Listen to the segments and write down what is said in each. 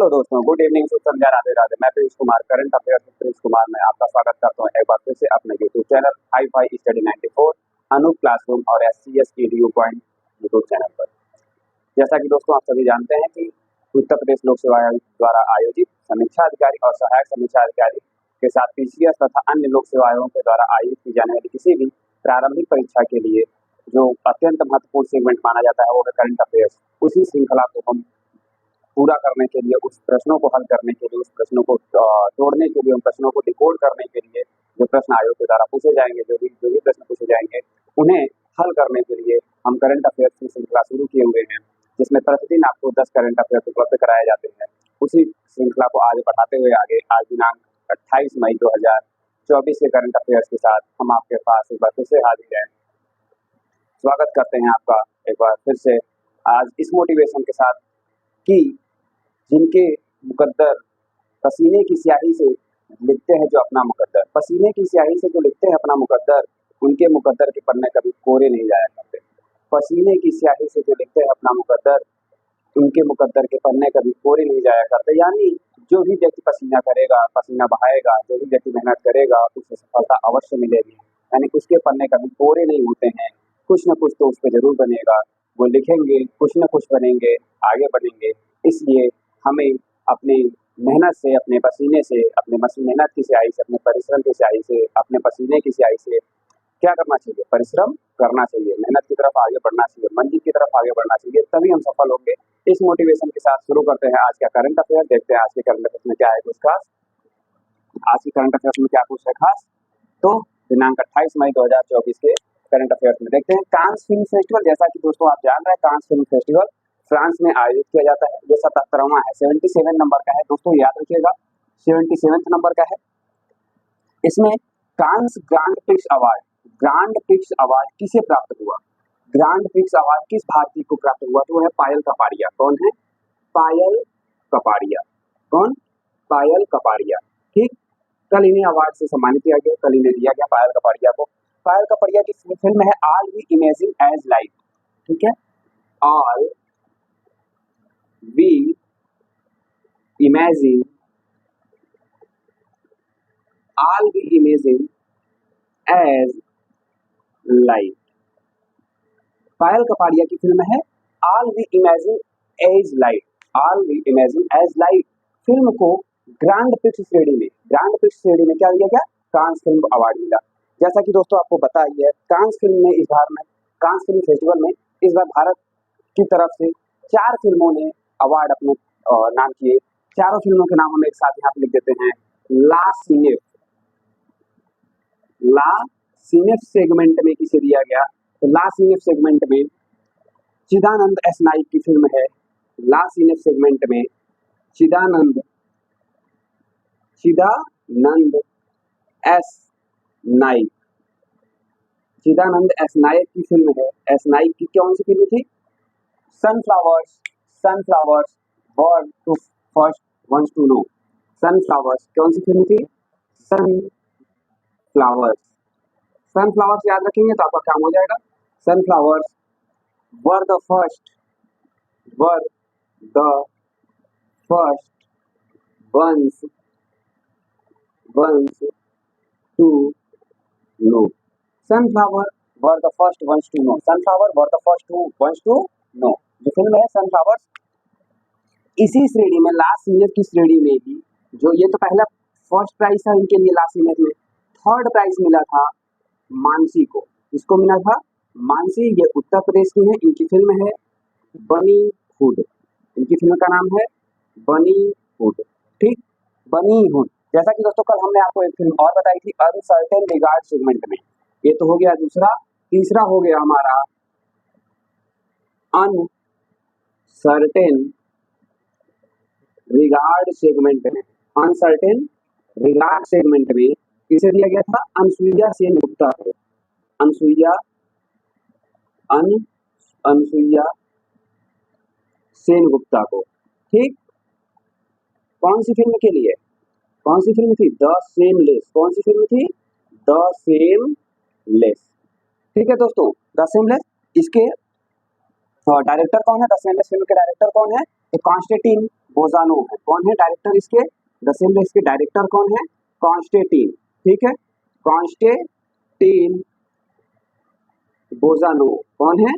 Hello दोस्तों, good evening, शुभ संध्या, राधे राधे। मैं Piyush Kumar, current affairs में पीयूष कुमार में आपका स्वागत करता हूं एक बार फिर से अपने YouTube channel Hi Fi Study 94, Anoop classroom और SCS EDU point YouTube channel पर। जैसा कि दोस्तों आप सभी जानते हैं कि उत्तर प्रदेश लोक सेवा आयोग द्वारा आयोजित समीक्षा अधिकारी और सहायक समीक्षा अधिकारी के साथ PCS तथा अन्य लोक सेवा आयोगों के द्वारा आयोजित की जाने वाली किसी भी प्रारंभिक परीक्षा के लिए जो अत्यंत महत्वपूर्ण सेगमेंट माना जाता है वो है करंट अफेयर्स। उसी श्रृंखला को हम पूरा करने के लिए, उस प्रश्नों को हल करने के लिए, उस प्रश्नों को तोड़ने के लिए, उन प्रश्नों को डिकोड करने के लिए जो प्रश्न आयोग के द्वारा पूछे जाएंगे, जो भी प्रश्न पूछे जाएंगे उन्हें हल करने के लिए हम करंट अफेयर्स की श्रृंखला शुरू किए हुए हैं, जिसमें प्रतिदिन आपको 10 करंट अफेयर्स उपलब्ध कराए जाते हैं। उसी श्रृंखला को आगे बढ़ाते हुए आज दिनांक 28 मई 2024 के करंट अफेयर्स के साथ हम आपके पास एक बार फिर से हाजिर हैं। स्वागत करते हैं आपका एक बार फिर से आज इस मोटिवेशन के साथ कि जिनके मुकद्दर पसीने की स्याही से लिखते हैं जो अपना मुकद्दर, पसीने की स्याही से जो लिखते हैं अपना मुकद्दर, उनके मुकद्दर के पन्ने कभी कोरे नहीं जाया करते। पसीने की स्याही से जो लिखते हैं अपना मुकद्दर, उनके मुकद्दर के पन्ने कभी कोरे नहीं जाया करते। यानी जो भी व्यक्ति पसीना करेगा, पसीना बहाएगा, जो भी व्यक्ति मेहनत करेगा, उसे सफलता अवश्य मिलेगी। यानी उसके पन्ने कभी कोरे नहीं होते हैं, कुछ न कुछ तो उस पर जरूर बनेगा। वो लिखेंगे, कुछ न कुछ बनेंगे, आगे बढ़ेंगे। इसलिए हमें अपनी मेहनत से, अपने पसीने से, अपने मेहनत की स्याही से, अपने परिश्रम की स्याही से, अपने पसीने की स्याही से क्या करना चाहिए? परिश्रम करना चाहिए, मेहनत की तरफ आगे बढ़ना चाहिए, मंजिल की तरफ आगे बढ़ना चाहिए, तभी हम सफल होंगे। इस मोटिवेशन के साथ शुरू करते हैं आज का करंट अफेयर। देखते हैं आज के करंट अफेयर में क्या है कुछ खास। आज की करंट अफेयर्स में क्या कुछ है खास, तो दिनांक 28 मई 2024 के करंट अफेयर्स में देखते हैं। कांस फिल्म फेस्टिवल, जैसा कि दोस्तों आप जान रहे हैं, कांस फिल्म फेस्टिवल फ्रांस में आयोजित किया जाता है। ये 77वां है, 77 नंबर का है दोस्तों, याद रखिएगा 77 नंबर का है। इसमें कांस ग्रांड प्रिक्स अवार्ड किसे प्राप्त हुआ? ग्रांड प्रिक्स अवार्ड किस भारतीय को प्राप्त हुआ? तो है पायल कपाड़िया। कौन है? पायल कपाड़िया। कौन? पायल कपाड़िया। ठीक, कल इन्हें अवार्ड से सम्मानित किया गया, कल इन्हें दिया गया पायल कपाड़िया को। पायल कपाड़िया की फिल्म है all we imagine as life. ठीक है, all we imagine as life. Payal Kapadia की फिल्म है all we imagine as life. All we imagine as life film को ग्रांड प्रिक्स श्रेणी में क्या दिया गया? कांस फिल्म अवार्ड मिला। जैसा कि दोस्तों आपको पता ही है, कांस फिल्म फेस्टिवल में इस बार भारत की तरफ से 4 फिल्मों ने अवार्ड अपने नाम किए। चारों फिल्मों के नाम हम एक साथ यहाँ पे लिख देते हैं। ला सिनेफ सेगमेंट में किसे दिया गया? तो ला सिनेफ सेगमेंट में चिदानंद एस नाइक की फिल्म है। ला सिनेफ सेगमेंट में चिदानंद एस नाइक की फिल्म है। एस नाइक की कौन सी फिल्म थी? Sunflowers word to first ones to know. Sunflowers कौन सी फिल्म थी? सनफ्लावर्स याद रखेंगे तो आपका काम हो जाएगा। Sunflowers were the first ones to know. Sunflower were the first ones to know. Sunflower were the first ones to know जो फिल्म है सनफ्लावर्स। इसी श्रेणी में लास्ट सीनियर की श्रेणी में भी जो ये तो पहला फर्स्ट प्राइज था इनके लिए, लास्ट सीनियर में थर्ड प्राइज मिला था मानसी को। इसको मिला था मानसी, ये उत्तर प्रदेश की है। इनकी फिल्म है बनी हुड। इनकी फिल्म का नाम है बनी हुड। ठीक, बनी हुड। जैसा कि दोस्तों कल हमने आपको एक फिल्म और बताई थी अनसर्टेन रिगार्ड सेगमेंट में। ये तो हो गया दूसरा। तीसरा हो गया हमारा अनसर्टेन रिगार्ड सेगमेंट में। अनसर्टेन रिगार्ड सेगमेंट में किसे दिया गया था? अनसुईया सेनगुप्ता को। अनसुईया सेनगुप्ता को। ठीक, कौन सी फिल्म के लिए? कौन सी फिल्म थी? The seamless. कौन सी फिल्म थी? The seamless. ठीक है दोस्तों, द सेमलेस। इसके डायरेक्टर कौन है? द सेमलेस फिल्म के डायरेक्टर कौन है? तो कॉन्स्टेंटिन बोजानो है। कौन है डायरेक्टर इसके? द सेम इसके डायरेक्टर कौन है? कॉन्स्टेंटीन, ठीक है, कॉन्स्टेंटीन बोजानो। कौन है?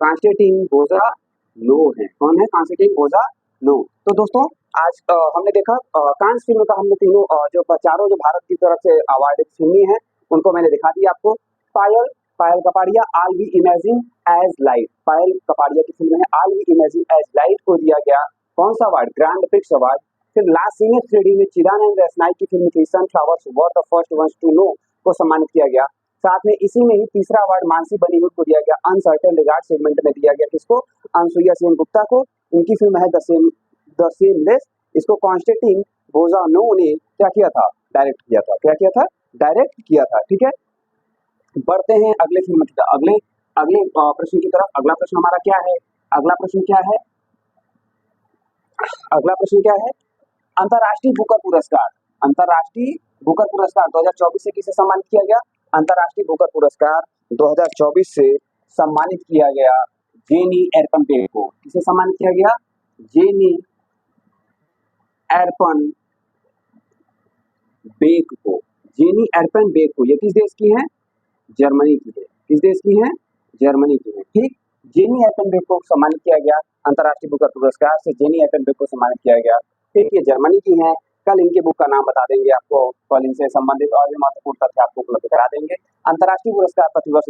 कॉन्स्टेंटीन बोजानो है। कौन है? कॉन्स्टेंटीन बोजानो। तो दोस्तों आज हमने देखा कांस फिल्म का, हमने तीनों जो चारों जो भारत की तरफ से अवार्ड फिल्मी है उनको मैंने दिखा दिया आपको। Payal, Payal Kapadia, all we imagine as light, Payal Kapadia की फिल्म है all we imagine as light को दिया गया कौन सा अवार्ड? Grand prix award. फिर लास्ट सीनियर 3D में चिदानंद रसनाई की फिल्म थी sunflowers were the first ones to know को सम्मानित किया गया। साथ में इसी में ही तीसरा अवार्ड मानसी बनीहुड को दिया गया, अनसर्टेन रिगार्ड सेगमेंट में दिया गया किसको? अनसुईया सेन गुप्ता को। उनकी फिल्म है द सेमलेस। इसको कॉन्स्टेंटीन बोजानो ने क्या किया था? डायरेक्ट किया था। क्या किया था? डायरेक्ट किया था, ठीक है। बढ़ते हैं अगले फिल्म की तरफ, अगले प्रश्न की तरफ। अगला प्रश्न हमारा क्या है? अगला प्रश्न क्या है? अगला प्रश्न क्या है? अंतर्राष्ट्रीय बुकर पुरस्कार, अंतर्राष्ट्रीय बुकर पुरस्कार 2024 से किसे सम्मानित किया गया? अंतर्राष्ट्रीय बुकर पुरस्कार 2024 से सम्मानित किया गया जेनी एरपनबेक को। किसे सम्मानित किया गया? जेनी एरपनबेक को। जेनी एरपनबेक को। ये किस देश की है? जर्मनी की है। किस देश की है? जर्मनी की है, ठीक। जेनी एरपनबेक को सम्मानित किया गया अंतर्राष्ट्रीय बुकर पुरस्कार से, जेनी एरपनबेक को सम्मानित किया गया, ठीक। ये जर्मनी की है। कल इनके बुक का नाम बता देंगे आपको, कल इनसे संबंधित और भी महत्वपूर्ण तथ्य आपको उपलब्ध करा देंगे। अंतर्राष्ट्रीय पुरस्कार प्रतिवर्ष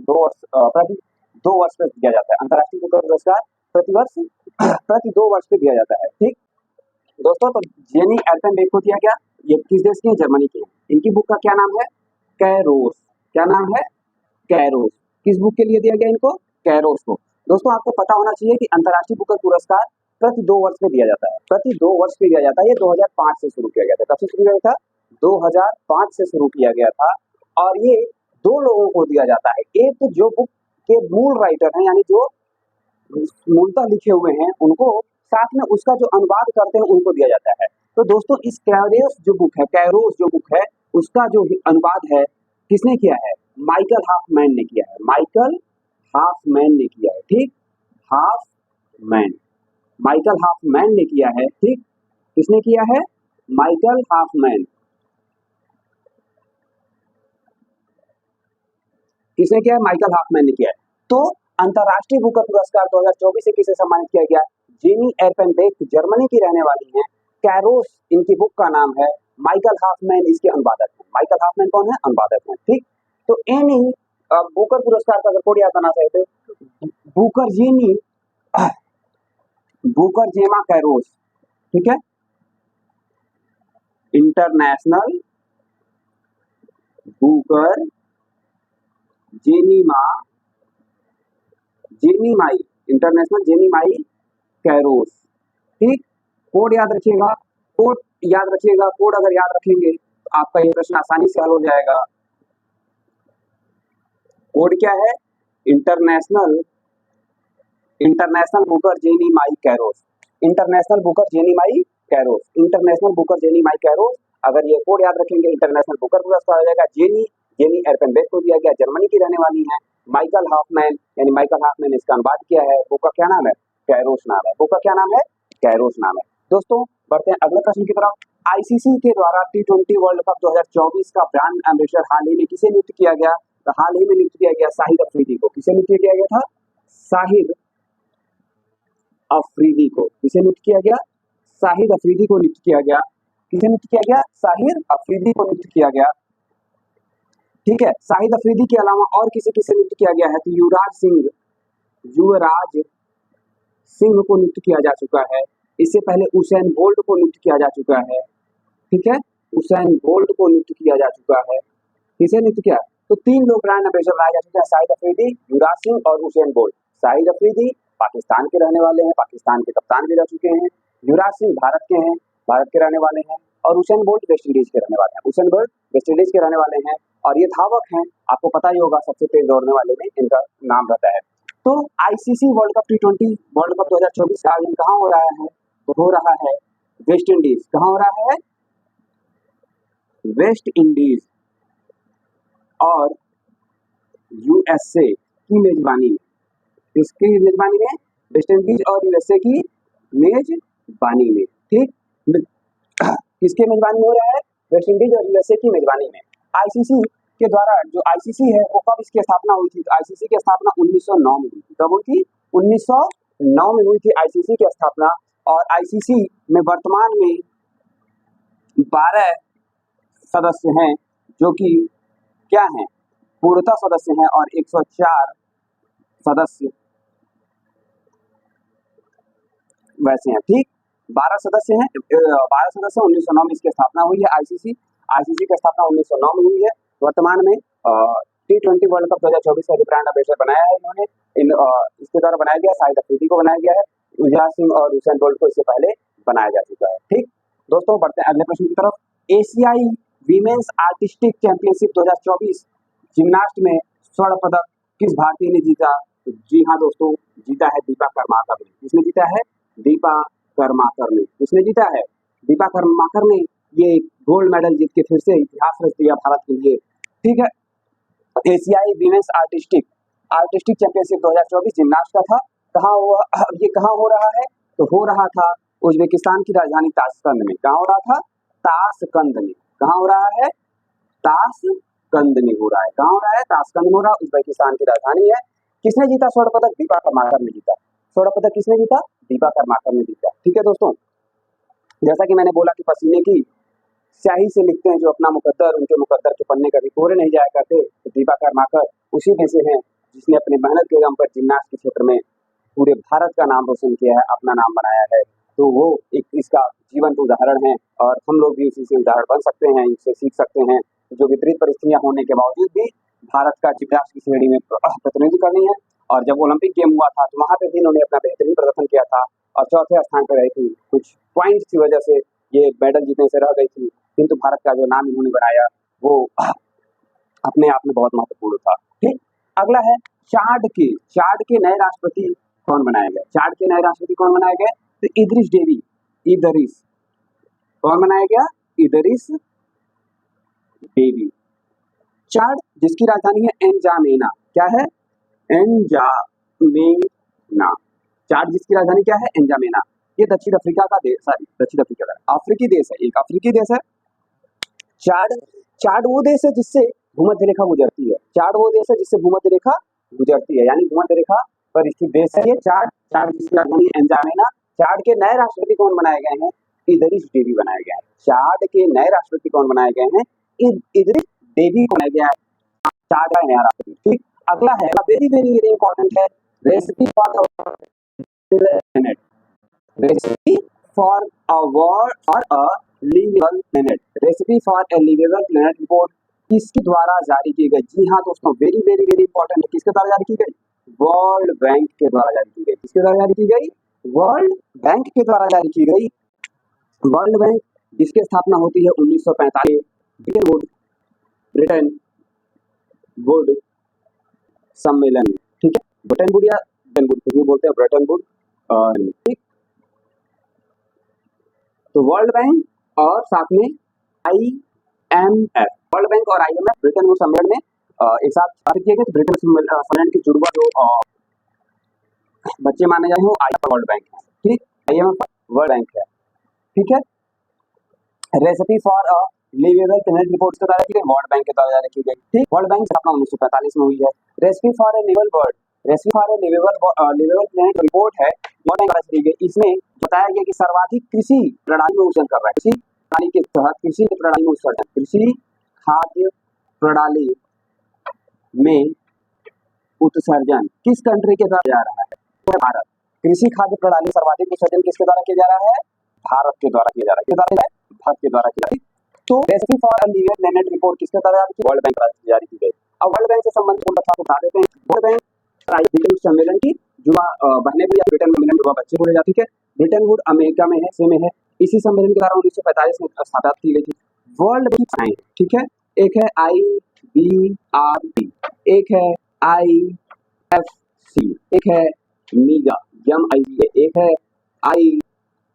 2 वर्ष पे दिया जाता है। अंतर्राष्ट्रीय बुकर पुरस्कार प्रति 2 वर्ष पे दिया जाता है, ठीक दोस्तों। तो जेनी एरपनबेक को दिया गया, ये किस देश की है? जर्मनी की है। इनकी बुक का क्या नाम है? कैरोस। क्या नाम है? कैरोस। किस बुक के लिए दिया गया इनको? कैरोस को। दोस्तों आपको पता होना चाहिए कि अंतर्राष्ट्रीय बुकर पुरस्कार प्रति 2 वर्ष में दिया जाता है, प्रति 2 वर्ष में दिया जाता है। ये 2005 से शुरू किया गया था। कब से शुरू किया गया था? 2005 से शुरू किया गया था। और ये 2 लोगों को दिया जाता है, एक जो बुक के मूल राइटर हैं, यानी जो मूलतः लिखे हुए हैं उनको, साथ में उसका जो अनुवाद करते हैं उनको दिया जाता है। तो दोस्तों इस कैरोस जो बुक है, कैरोस जो बुक है, उसका जो अनुवाद है किसने किया है? माइकल हाफमैन ने किया है। माइकल हाफमैन ने किया है, ठीक। हाफमैन, माइकल हाफमैन ने किया है, ठीक। किसने किया है? Michael Hopman. किसने किया है? माइकल हाफमैन ने किया है। तो अंतर्राष्ट्रीय बुकर पुरस्कार 2024 से किसे सम्मानित किया गया? जेनी एरपनबेक, जर्मनी की रहने वाली हैं। कैरोस इनकी बुक का नाम है। माइकल हाफमैन इसके अनुवादक हैं। माइकल हाफमैन कौन है? अनुवादक हैं, ठीक। तो एनी बुकर पुरस्कार का अगर कोड याद करना चाहते हैं, बुकर जेनी, बुकर जेमा कैरोस, ठीक है। इंटरनेशनल बुकर जेनीमाई, इंटरनेशनल जेनीमाई कैरोस, ठीक। कोड याद रखिएगा, कोड याद रखिएगा। कोड अगर याद रखेंगे तो आपका ये प्रश्न आसानी से हल हो जाएगा। कोड क्या है? इंटरनेशनल बुकर जेनीमाई कैरोस, इंटरनेशनल बुकर जेनीमाई कैरोस, इंटरनेशनल बुकर जेनीमाई कैरोस। अगर ये कोड याद रखेंगे इंटरनेशनल बुकर पुरस्कार आ जाएगा। जेनी एरपनबेक को दिया गया, जर्मनी की रहने वाली है। माइकल हाफमैन, यानी माइकल हाफमैन ने इसका अनुवाद किया है। बुक का क्या नाम है? कैरोस नाम है। बुक का क्या नाम है? कैरोस नाम है। दोस्तों बढ़ते हैं अगले प्रश्न की तरफ। आईसीसी के द्वारा T20 वर्ल्ड कप 2024 का ब्रांड एम्बेसडर हाल ही में किसे नियुक्त किया गया? तो हाल ही में नियुक्त किया गया शाहिद अफरीदी को। किसे नियुक्त किया गया था? शाहिद अफरीदी को। किसे नियुक्त किया गया? शाहिद अफरीदी को नियुक्त किया गया। किसे नियुक्त किया गया? शाहिद अफरीदी को नियुक्त किया गया, ठीक है। शाहिद अफरीदी के अलावा और किसे किसे नियुक्त किया गया है? तो युवराज सिंह को नियुक्त किया जा चुका है। इससे पहले उसेन बोल्ट को नियुक्त किया जा चुका है, ठीक है। उसेन बोल्ट को नियुक्त किया जा चुका है। किसे नियुक्त किया? तो 3 लोग ब्रांड एम्बेसडर बनाए जा चुके हैं, शाहिद अफरीदी, युवराज सिंह और उसेन बोल्ट। शाहिद अफरीदी पाकिस्तान के रहने वाले हैं, पाकिस्तान के कप्तान भी रह चुके हैं। युवराज सिंह भारत के हैं, भारत के रहने वाले हैं। और उसेन बोल्ट वेस्ट इंडीज के रहने वाले हैं। उसेन बोल्ट वेस्ट इंडीज के रहने वाले हैं और ये धावक हैं, आपको पता ही होगा सबसे तेज दौड़ने वाले में इनका नाम रहता है। तो ICC world cup T20 world cup 2024 का आयोजन कहाँ हो रहा है? तो हो रहा है वेस्ट इंडीज। कहाँ हो रहा है? वेस्ट इंडीज और यूएसए की मेजबानी में। किसकी मेजबानी में? वेस्ट इंडीज और यूएसए की मेजबानी में, ठीक। किसके मेजबानी हो रहा है? वेस्ट इंडीज और यूएसए की मेजबानी में। आईसीसी के द्वारा, जो आईसीसी है वो कब इसकी स्थापना हुई थी? आईसीसी की स्थापना 1909 में हुई थी। कब हुई थी? 1909 में हुई थी आईसीसी की स्थापना। और आईसीसी में वर्तमान में 12 सदस्य हैं, जो कि क्या हैं? पूर्णतः सदस्य हैं, और 104 सदस्य वैसे हैं, ठीक। 12 सदस्य हैं, 12 सदस्य 1909 में इसकी स्थापना हुई है। आईसीसी की स्थापना 1909 में हुई है। वर्तमान में T20 वर्ल्ड कप 2024 का ब्रांड एम्बेसडर बनाया है इन्होंने। इसके द्वारा बनाया गया, शाहिद अफरीदी को बनाया गया है। युवराज सिंह और हुसैन बोल्ट को इससे पहले बनाया जा चुका है, ठीक। दोस्तों बढ़ते हैं अगले प्रश्न की तरफ। एशियाई वीमेंस आर्टिस्टिक चैंपियनशिप 2024 जिम्नास्ट में स्वर्ण पदक किस भारतीय ने जीता? जी हाँ दोस्तों, जीता है दीपा कर्माकर ने। किसने जीता है? दीपा कर्माकर ने। किसने जीता है? दीपा कर्माकर ने ये गोल्ड मेडल जीत के फिर से इतिहास रच दिया भारत के लिए, ठीक है। एशियाई वीमेंस आर्टिस्टिक चैंपियनशिप 2024 जिम्नास्ट का था। कहाँ हुआ? ये कहाँ हो रहा है? तो हो रहा था उज्बेकिस्तान की राजधानी ताशकंद में। कहाँ हो रहा था? ताशकंद में। कहाँ हो रहा है? ताशकंद में हो रहा है। कहाँ हो रहा है? ताशकंद में हो रहा है, उज्बेकिस्तान की राजधानी है। किसने जीता स्वर्ण पदक? दीपा कर्माकर ने जीता। स्वर्ण पदक किसने जीता? दीपा कर्माकर ने जीता, ठीक है दोस्तों। जैसा कि मैंने बोला कि पसीने की स्याही से लिखते हैं जो अपना मुकद्दर, उनके मुकद्दर के पन्ने कभी कोरे नहीं जाया करते। तो दीपा कर्माकर उसी में से हैं जिसने अपनी मेहनत के दम पर जिम्नास्ट के क्षेत्र में पूरे भारत का नाम रोशन किया है, अपना नाम बनाया है। तो वो एक इसका जीवंत उदाहरण है, और हम लोग भी उसी से उदाहरण बन सकते हैं, इससे सीख सकते हैं। जो विपरीत परिस्थितियां होने के बावजूद भी भारत का जिम्नास्ट की श्रेणी में प्रतिनिधित्व करनी है। और जब ओलंपिक गेम हुआ था तो वहां पे भी इन्होंने अपना बेहतरीन प्रदर्शन किया था, और चौथे स्थान पर रही थी। कुछ पॉइंट्स की वजह से ये मेडल जीतने से रह गई थी, किंतु भारत का जो नाम इन्होंने बनाया वो अपने आप में बहुत महत्वपूर्ण था, ठीक। अगला है चाड के नए राष्ट्रपति कौन बनाए गए? चाड के नए राष्ट्रपति कौन बनाए गए? तो इदरिस कौन बनाया गया? इदरिस डेवी। चाड जिसकी राजधानी है एनजामेना। क्या है? एनजामेना। चाड जिसकी राजधानी क्या है? एनजामेना। ये दक्षिण अफ्रीका का देश, दक्षिण अफ्रीका का अफ्रीकी देश है, एक अफ्रीकी देश है। चाड वो देश है जिससे भूमध्य रेखा गुजरती है। चाड वो देश है जिससे भूमध्य रेखा गुजरती है, यानी भूमध्य रेखा पर स्थित देश है ये चाड जिसकी राजधानी एनजामेना। चाड के नए राष्ट्रपति कौन बनाए गए हैं? इदरिस डेवी बनाए गए हैं। चाड के नए राष्ट्रपति कौन बनाए गए हैं? इदरिस डेवी को बनाया गया है चाड का नया राष्ट्रपति, ठीक। अगला है वेरी वेरी वेरी इंपॉर्टेंट है, recipe for planet. Recipe for a livable planet. Recipe for a livable planet report किसके द्वारा जारी की गई? जी हाँ दोस्तों, वेरी वेरी वेरी इंपॉर्टेंट है। किसके द्वारा जारी की गई? वर्ल्ड बैंक के द्वारा जारी की गई। किसके द्वारा जारी की गई? वर्ल्ड बैंक के द्वारा जारी की गई। वर्ल्ड बैंक जिसकी स्थापना होती है 1945 ब्रिटेन वुड सम्मेलन में, ठीक है। ब्रिटेन वुड या ब्रिटेन वुड कुछ भी बोलते हैं, ब्रिटेन वुड, ठीक। तो वर्ल्ड बैंक और साथ में IMF, वर्ल्ड बैंक और IMF ब्रिटेन वुड सम्मेलन में एक साथ स्थापित किए गए। ब्रिटेन सम्मेलन के जुड़वा जो बच्चे माने जाते हैं वो IMF वर्ल्ड बैंक है, ठीक। IMF वर्ल्ड बैंक है, ठीक है। Recipe for a livable planet report के द्वारा की गई, वर्ल्ड बैंक के द्वारा जारी की गई, ठीक। वर्ल्ड बैंक स्थापना 1945 में हुई है। Recipe for a livable planet report है, वर्ल्ड बैंक द्वारा की गई। इसमें बताया गया कि सर्वाधिक कृषि प्रणाली में उत्सर्जन कर रहा है। कृषि प्रणाली के तहत कृषि प्रणाली में उत्सर्जन, कृषि खाद्य प्रणाली में उत्सर्जन किस कंट्री के द्वारा जा रहा है? तो भारत। कृषि खाद्य प्रणाली सर्वाधिक उत्सर्जन किसके द्वारा किया जा रहा है? भारत के द्वारा किया जा रहा है। किसके द्वारा? भारत के द्वारा किया जा रहा है। तो recipe for a livable planet report किसके द्वारा जारी की? वर्ल्ड बैंक द्वारा जारी की गई। अब वर्ल्ड बैंक से संबंधित उन तथ्यों को बता देते हैं। वर्ल्ड बैंक सम्मेलन की जुआ बहने भी या ब्रिटेन सम्मेलन जुआ बच्चे बोले जाती है। ब्रिटेन वुड अमेरिका में है, से में है। इसी सम्मेलन के द्वारा 1945 में स्थापित की गई थी। वर्ल्ड बैंक, ठीक है। एक है IBRD, एक है IFC, एक है MIGA, एक है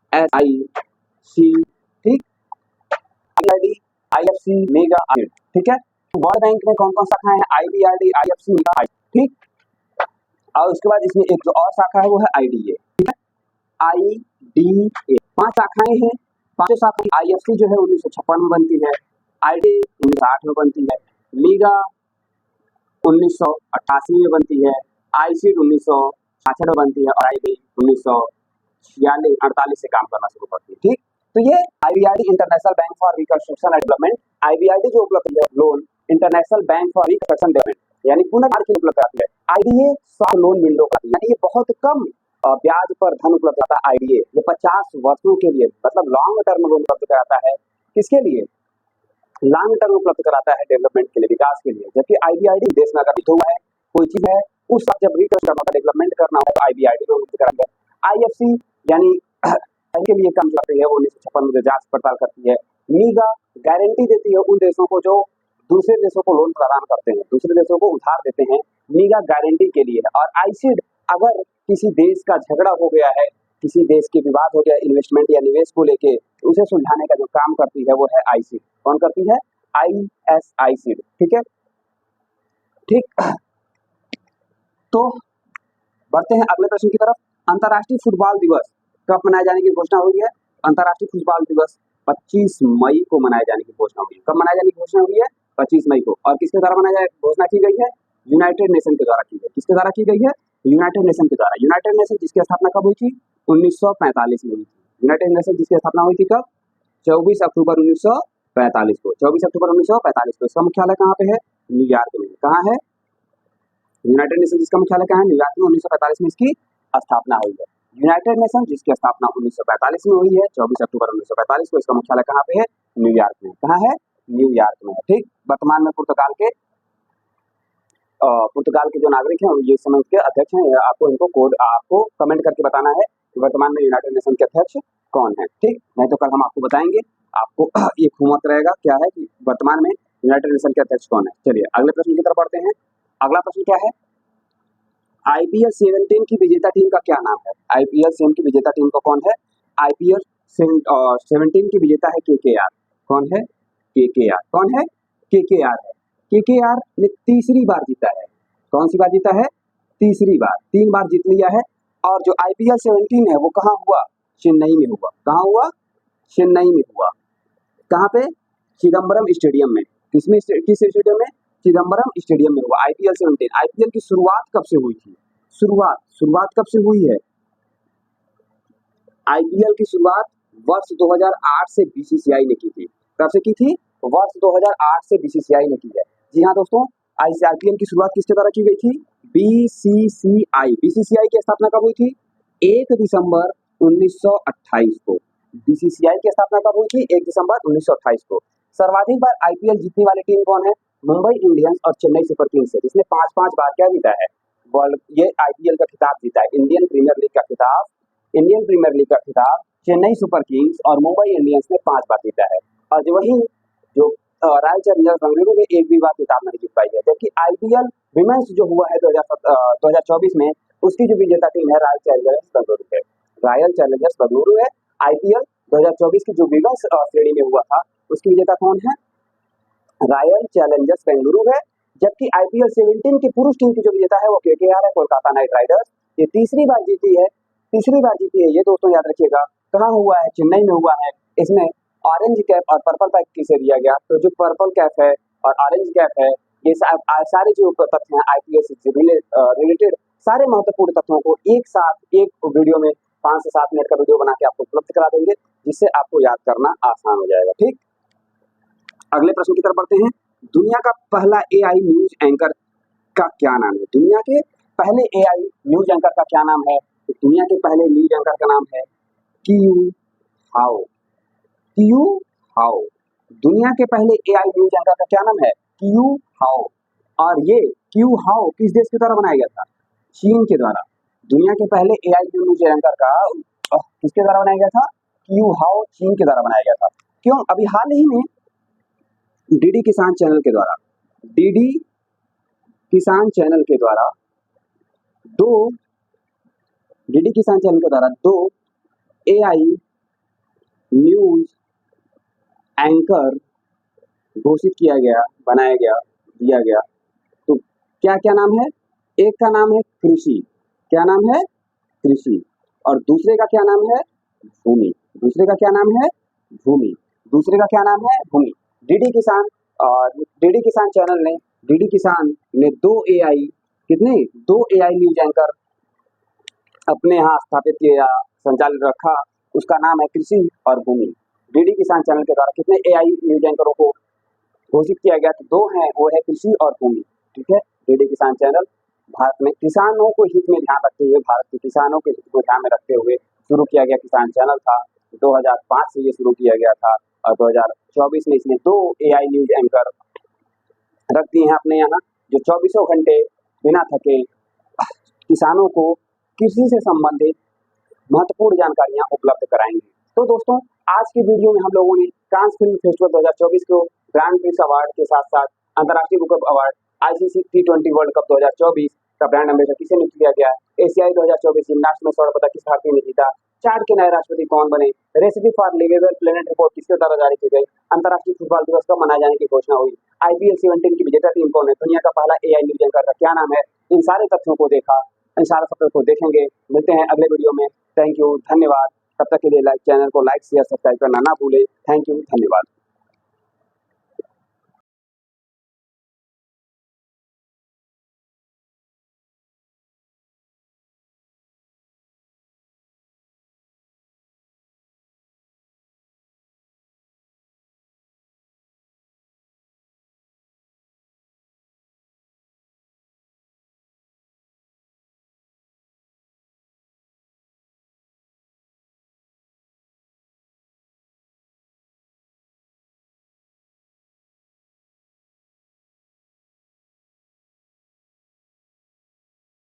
ISIC, ठीक। IBRD, IFC, MEGA, ठीक है। तो वर्ल्ड बैंक में कौन कौन शाखाएं हैं? IBRD, IFC, MEGA, ठीक। और उसके बाद इसमें एक जो और शाखा है वो है IDA, ठीक है। IDA 5 शाखाएं हैं। 5 शाखाएं आईएफसी जो है 1956 में बनती है, आईडी 1908 में बनती है, लीगा 1988 में बनती है, आईसीड 1966 में बनती है और आईबी 1946-48 से काम करना शुरू करती है। ठीक, तो ये IBRD international bank for reconstruction and development, IBRD जो उपलब्ध है loan international bank for reconstruction development यानी पुनर्निर्माण की उपलब्ध कराती है। आईडीए सॉफ्ट लोन विंडो का यानी ये बहुत कम ब्याज पर धन उपलब्ध कराता है। आईडीए ये 50 वर्षों के लिए मतलब लॉन्ग टर्म लोन उपलब्ध कराता है। किसके लिए? लॉन्ग टर्म उपलब्ध कराता है डेवलपमेंट के लिए, विकास के लिए। जबकि आईबीआरडी देश में अगर हुआ है कोई चीज है उस वक्त जब डेवलपमेंट करना हो तो आईबीआरडी को उपलब्ध कराएंगे। आईएफसी यानी के लिए काम करती है, वो 1956 में जांच पड़ताल करती है। मीगा गारंटी देती है उन देशों को जो दूसरे देशों को लोन प्रदान करते हैं, दूसरे देशों को उधार देते हैं, मीगा गारंटी के लिए है। और आईसीड अगर किसी देश का झगड़ा हो गया है, किसी देश के विवाद हो गया इन्वेस्टमेंट या निवेश को लेके, उसे सुलझाने का जो काम करती है वो है आईसीड। कौन करती है? आईएसआईसीड। ठीक है, ठीक। तो बढ़ते हैं अगले प्रश्न की तरफ। अंतर्राष्ट्रीय फुटबॉल दिवस कब मनाए जाने की घोषणा हुई है? अंतर्राष्ट्रीय फुटबॉल दिवस 25 मई को मनाए जाने की घोषणा हुई है। कब मनाए जाने की घोषणा हुई है? 25 मई को। और किसके द्वारा मनाया घोषणा की गई है? यूनाइटेड नेशन के द्वारा की गई। किसके द्वारा की गई है? यूनाइटेड नेशन के द्वारा। यूनाइटेड नेशन जिसकी स्थापना कब हुई थी? 1945 में हुई थी। यूनाइटेड नेशन जिसकी स्थापना हुई थी कब? 24 अक्टूबर 1945 को। 24 अक्टूबर 1945 को। इसका मुख्यालय कहाँ पे है? न्यूयॉर्क में। कहाँ है? यूनाइटेड नेशन जिसका मुख्यालय कहाँ है? न्यूयॉर्क में। 1945 में इसकी स्थापना हुई है। यूनाइटेड नेशन जिसकी स्थापना 1945 में हुई है 24 अक्टूबर 1945 को। इसका मुख्यालय कहाँ पे है? न्यूयॉर्क में। कहाँ है? न्यूयॉर्क में है। ठीक, वर्तमान में पुर्तगाल के जो नागरिक हैं ये समय के अध्यक्ष हैं। आपको इनको कोड आपको कमेंट करके बताना है कि वर्तमान में यूनाइटेड नेशन के अध्यक्ष कौन है। ठीक, नहीं तो कल हम आपको बताएंगे। आपको ये होमवर्क रहेगा क्या है कि वर्तमान में यूनाइटेड नेशन के अध्यक्ष कौन है। चलिए अगले प्रश्न की तरफ बढ़ते हैं। अगला प्रश्न क्या है? आईपीएल 17 की विजेता टीम का क्या नाम है? आईपीएल 7 की विजेता टीम का कौन है? आईपीएल 17 की विजेता है केकेआर। कौन है? केकेआर। कौन है? केकेआर है। केकेआर ने तीसरी बार जीता है। कौन सी बार जीता है? तीसरी बार। 3 बार जीत लिया है। और जो आईपीएल 17 है वो कहाँ हुआ? चेन्नई में हुआ। कहाँ हुआ? चेन्नई में हुआ। कहाँ पे? चिदम्बरम स्टेडियम में। किस स्टेडियम में? चिदम्बरम स्टेडियम में हुआ आईपीएल 17। आईपीएल की शुरुआत कब से हुई थी? शुरुआत कब से हुई है? आईपीएल की शुरुआत वर्ष 2008 से बीसीसीआई ने की थी। कब से की थी? वर्ष 2008 से बीसीसीआई ने की है। जी हाँ दोस्तों, आईपीएल की शुरुआत किसके द्वारा की गई थी? बीसीसीआई। बीसीसीआई की स्थापना कब हुई थी? 1 दिसंबर 1928 को। बीसीसीआई की स्थापना कब हुई थी? 1 दिसंबर 1928 को। सर्वाधिक बार आईपीएल जीतने वाली टीम कौन है? मुंबई इंडियंस और चेन्नई सुपर किंग्स है, जिसने 5-5 बार क्या जीता है? वर्ल्ड ये आईपीएल का खिताब जीता है। इंडियन प्रीमियर लीग का खिताब चेन्नई सुपर किंग्स और मुंबई इंडियंस ने 5 बार जीता है। और जो रॉयल चैलेंजर्स बेंगलुरु ने एक भी बार खिताब नहीं जीत पाई है। जबकि आईपीएल विमेंस जो हुआ है 2024 में, उसकी जो विजेता टीम है रॉयल चैलेंजर्स बेंगलुरु है। रॉयल चैलेंजर्स बेंगलुरु है। आईपीएल 2024 की जो विमेंस श्रेणी में हुआ था उसकी विजेता कौन है? रॉयल चैलेंजर्स बेंगलुरु है। जबकि आईपीएल 17 की पुरुष टीम की जो विजेता है वो केकेआर है, कोलकाता नाइट राइडर्स। ये तीसरी बार जीती है। ये दोस्तों याद रखिएगा। कहाँ हुआ है? चेन्नई में हुआ है। इसमें ऑरेंज कैप और पर्पल कैप किसे दिया गया? तो जो पर्पल कैप है और ऑरेंज कैप है, ये सारे जो तथ्य हैं आईपीएल से रिलेटेड सारे महत्वपूर्ण तथ्यों को एक साथ एक वीडियो में 5 से 7 मिनट का वीडियो बना के आपको उपलब्ध करा देंगे, जिससे आपको याद करना आसान हो जाएगा। ठीक, अगले प्रश्न की तरफ बढ़ते हैं। दुनिया का पहला एआई न्यूज एंकर का क्या नाम है? दुनिया के पहले एआई न्यूज एंकर का क्या नाम है? दुनिया के पहले न्यूज एंकर का नाम है क्यू हाओ। क्यू हाओ। दुनिया के पहले एआई न्यूज एंकर का क्या नाम है? क्यू हाओ। और ये क्यू हाओ किस देश के द्वारा बनाया गया था? चीन के द्वारा। दुनिया के पहले एआई न्यूज एंकर का किसके द्वारा बनाया गया था? क्यू हाओ चीन के द्वारा बनाया गया था। क्यों? अभी हाल ही में डीडी किसान चैनल के द्वारा दो एआई न्यूज एंकर घोषित किया गया, बनाया गया, दिया गया। तो क्या क्या नाम है? एक का नाम है कृषि। क्या नाम है? कृषि। और दूसरे का क्या नाम है? भूमि। दूसरे का क्या नाम है? भूमि। दूसरे का क्या नाम है? भूमि। डीडी किसान डीडी किसान चैनल ने डीडी किसान ने 2 एआई कितने 2 एआई न्यूज एंकर अपने यहाँ स्थापित किया, संचालित रखा। उसका नाम है कृषि और भूमि। डीडी किसान चैनल के द्वारा कितने एआई न्यूज एंकरों को घोषित किया गया? तो 2 हैं, वो है कृषि और भूमि। ठीक है, डीडी किसान चैनल भारत में किसानों को हित में ध्यान रखते हुए, भारत के किसानों के हित को ध्यान में रखते हुए शुरू किया गया किसान चैनल था। 2005 से ये शुरू किया गया था और 2024 में इसने 2 एआई न्यूज एंकर रख दिए हैं अपने यहाँ, जो 24 घंटे बिना थके किसानों को कृषि से संबंधित महत्वपूर्ण जानकारियां उपलब्ध कराएंगे। तो दोस्तों, आज की वीडियो में हम लोगों ने कांस फिल्म फेस्टिवल 2024 को ग्रैंड प्रिक्स अवार्ड के साथ साथ अंतर्राष्ट्रीय book award ICC T20 world cup 2024 का ब्रांड एम्बेसडर किसे नियुक्त किया गया, एशियाई 2024 जिम्नास्ट में स्वर्ण पदक किस भारतीय ने जीता, चार्ट के नए राष्ट्रपति कौन बने, recipe for livable planet report किसके द्वारा जारी की गई, अंतर्राष्ट्रीय फुटबॉल दिवस कब मनाए जाने की घोषणा हुई, IPL 17 की विजेता टीम कौन है, दुनिया का पहला एआई न्यूज एंकर का क्या नाम है, इन सारे तथ्यों को देखा, इन सारे तथ्यों को देखेंगे। मिलते हैं अगले वीडियो में। थैंक यू, धन्यवाद। तब तक के लिए चैनल को लाइक शेयर सब्सक्राइब करना ना भूलें। थैंक यू, धन्यवाद।